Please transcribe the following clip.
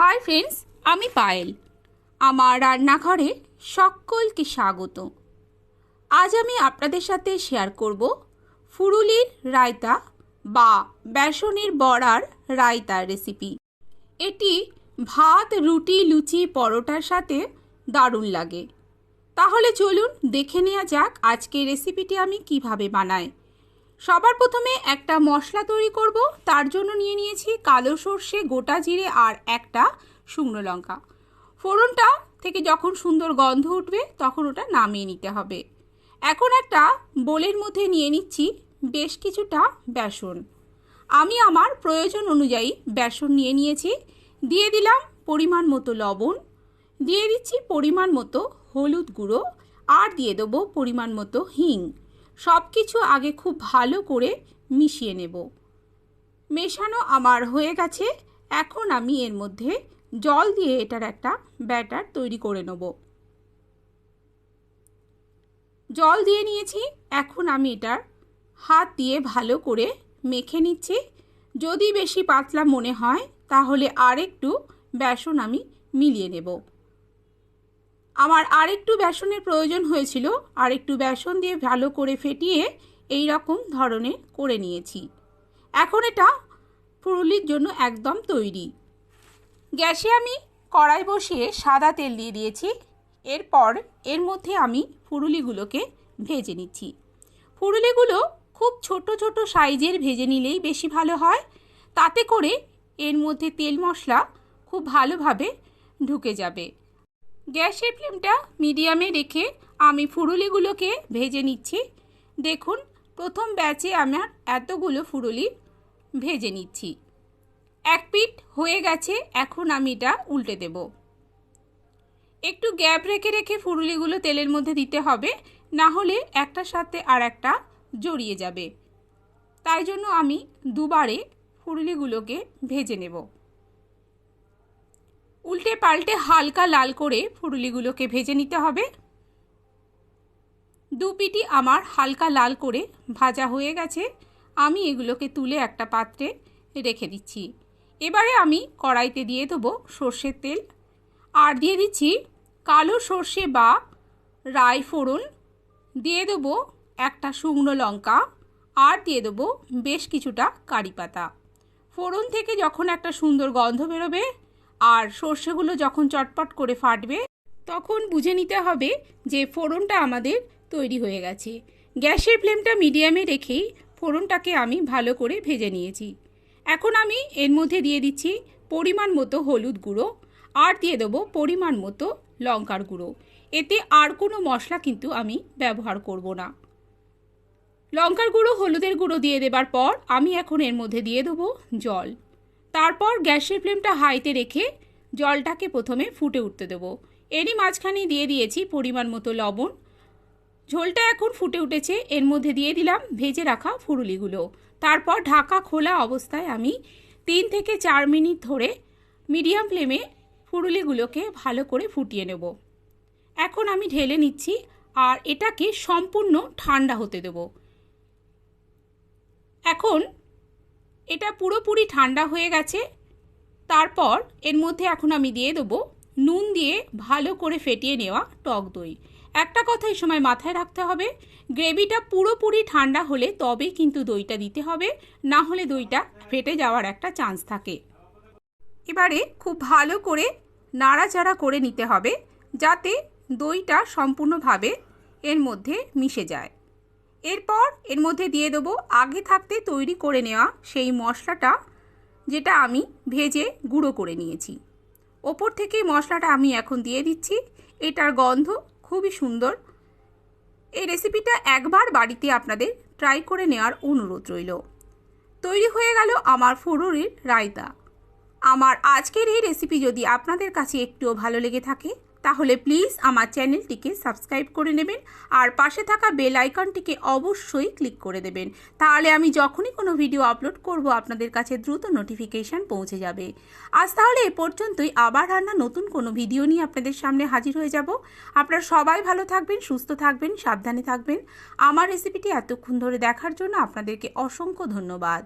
Hi friends, আমি পায়েল। আমার রান্নাঘরে সকলকে স্বাগত। আজ আমি আপনাদের সাথে শেয়ার করব ফুরুলির রায়তা বা বেসনের বড়ার রায়তার রেসিপি। এটি ভাত, রুটি, লুচি, পরোটার সাথে দারুণ লাগে। তাহলে চলুন দেখে নেওয়া যাক আজকের রেসিপিটি আমি কিভাবে বানাই। সবার প্রথমে একটা মশলা তৈরি করব। তার জন্য নিয়ে নিয়েছি কালো সর্ষে, গোটা জিরে আর একটা শুকনো লঙ্কা। ফোড়নটা থেকে যখন সুন্দর গন্ধ উঠবে তখন ওটা নামিয়ে নিতে হবে। এখন একটা বোলের মধ্যে নিয়ে নিচ্ছি বেশ কিছুটা বেসন। আমি আমার প্রয়োজন অনুযায়ী বেসন নিয়ে নিয়েছি। দিয়ে দিলাম পরিমাণ মতো লবণ, দিয়ে দিচ্ছি পরিমাণ মতো হলুদ গুঁড়ো আর দিয়ে দেবো পরিমাণ মতো হিং। সব কিছু আগে খুব ভালো করে মিশিয়ে নেব। মেশানো আমার হয়ে গেছে। এখন আমি এর মধ্যে জল দিয়ে এটার একটা ব্যাটার তৈরি করে নেব। জল দিয়ে নিয়েছি। এখন আমি এটার হাত দিয়ে ভালো করে মেখে নিচ্ছি। যদি বেশি পাতলা মনে হয় তাহলে আরেকটু বেসন আমি মিলিয়ে নেব। আমার আরেকটু বেসনের প্রয়োজন হয়েছিল। আরেকটু বেসন দিয়ে ভালো করে ফেটিয়ে এই রকম ধরনের করে নিয়েছি। এখন এটা ফুরুলির জন্য একদম তৈরি। গ্যাসে আমি কড়াই বসিয়ে সাদা তেল দিয়ে দিয়েছি। এরপর এর মধ্যে আমি ফুরুলিগুলোকে ভেজে নিচ্ছি। ফুরুলিগুলো খুব ছোট ছোট সাইজের ভেজে নিলেই বেশি ভালো হয়। তাতে করে এর মধ্যে তেল মশলা খুব ভালোভাবে ঢুকে যাবে। গ্যাসের ফ্লেমটা মিডিয়ামে রেখে আমি ফুরুলিগুলোকে ভেজে নিচ্ছি। দেখুন, প্রথম ব্যাচে আমার এতগুলো ফুরুলি ভেজে নিচ্ছি। এক পিঠ হয়ে গেছে। এখন আমি এটা উল্টে দেব। একটু গ্যাপ রেখে রেখে ফুরুলিগুলো তেলের মধ্যে দিতে হবে, না হলে একটার সাথে আর একটা জড়িয়ে যাবে। তাই জন্য আমি দুবারে ফুরুলিগুলোকে ভেজে নেব। উল্টে পাল্টে হালকা লাল করে ফুরুলিগুলোকে ভেজে নিতে হবে। দু পিঠই আমার হালকা লাল করে ভাজা হয়ে গেছে। আমি এগুলোকে তুলে একটা পাত্রে রেখে দিচ্ছি। এবারে আমি কড়াইতে দিয়ে দেবো সর্ষের তেল আর দিয়ে দিচ্ছি কালো সর্ষে বা রাই ফোড়ন, দিয়ে দেবো একটা শুকনো লঙ্কা আর দিয়ে দেবো বেশ কিছুটা কারি পাতা। ফোড়ন থেকে যখন একটা সুন্দর গন্ধ বেরোবে আর সর্ষেগুলো যখন চটপট করে ফাটবে তখন বুঝে নিতে হবে যে ফোড়নটা আমাদের তৈরি হয়ে গেছে। গ্যাসের ফ্লেমটা মিডিয়ামে রেখেই ফোড়নটাকে আমি ভালো করে ভেজে নিয়েছি। এখন আমি এর মধ্যে দিয়ে দিচ্ছি পরিমাণ মতো হলুদ গুঁড়ো আর দিয়ে দেবো পরিমাণ মতো লঙ্কার গুঁড়ো। এতে আর কোনো মশলা কিন্তু আমি ব্যবহার করব না। লঙ্কার গুঁড়ো, হলুদের গুঁড়ো দিয়ে দেবার পর আমি এখন এর মধ্যে দিয়ে দেবো জল। তারপর গ্যাসের ফ্লেমটা হাইতে রেখে জলটাকে প্রথমে ফুটে উঠতে দেবো। এরই মাঝখানে দিয়ে দিয়েছি পরিমাণ মতো লবণ। ঝোলটা এখন ফুটে উঠেছে। এর মধ্যে দিয়ে দিলাম ভেজে রাখা ফুরুলিগুলো। তারপর ঢাকা খোলা অবস্থায় আমি 3 থেকে 4 মিনিট ধরে মিডিয়াম ফ্লেমে ফুরুলিগুলোকে ভালো করে ফুটিয়ে নেব। এখন আমি ঢেলে নিচ্ছি আর এটাকে সম্পূর্ণ ঠান্ডা হতে দেব। এখন এটা পুরোপুরি ঠান্ডা হয়ে গেছে। তারপর এর মধ্যে এখন আমি দিয়ে দেবো নুন দিয়ে ভালো করে ফেটিয়ে নেওয়া টক দই। একটা কথা এই সময় মাথায় রাখতে হবে, গ্রেভিটা পুরোপুরি ঠান্ডা হলে তবেই কিন্তু দইটা দিতে হবে, না হলে দইটা ফেটে যাওয়ার একটা চান্স থাকে। এবারে খুব ভালো করে নাড়াচাড়া করে নিতে হবে যাতে দইটা সম্পূর্ণভাবে এর মধ্যে মিশে যায়। এরপর এর মধ্যে দিয়ে দেবো আগে থাকতে তৈরি করে নেওয়া সেই মশলাটা, যেটা আমি ভেজে গুঁড়ো করে নিয়েছি। ওপর থেকে মশলাটা আমি এখন দিয়ে দিচ্ছি। এটার গন্ধ খুবই সুন্দর। এই রেসিপিটা একবার বাড়িতে আপনাদের ট্রাই করে নেওয়ার অনুরোধ রইল। তৈরি হয়ে গেল আমার ফুরুরির রায়তা। আমার আজকের এই রেসিপি যদি আপনাদের কাছে একটুও ভালো লেগে থাকে তাহলে প্লিজ আমার চ্যানেলটিকে সাবস্ক্রাইব করে নেবেন আর পাশে থাকা বেল আইকনটিকে অবশ্যই ক্লিক করে দেবেন। তাহলে আমি যখনই কোনো ভিডিও আপলোড করব আপনাদের কাছে দ্রুত নোটিফিকেশান পৌঁছে যাবে। আজ তাহলে এ পর্যন্তই। আবার রান্না নতুন কোনো ভিডিও নিয়ে আপনাদের সামনে হাজির হয়ে যাব। আপনারা সবাই ভালো থাকবেন, সুস্থ থাকবেন, সাবধানে থাকবেন। আমার রেসিপিটি এতক্ষণ ধরে দেখার জন্য আপনাদেরকে অসংখ্য ধন্যবাদ।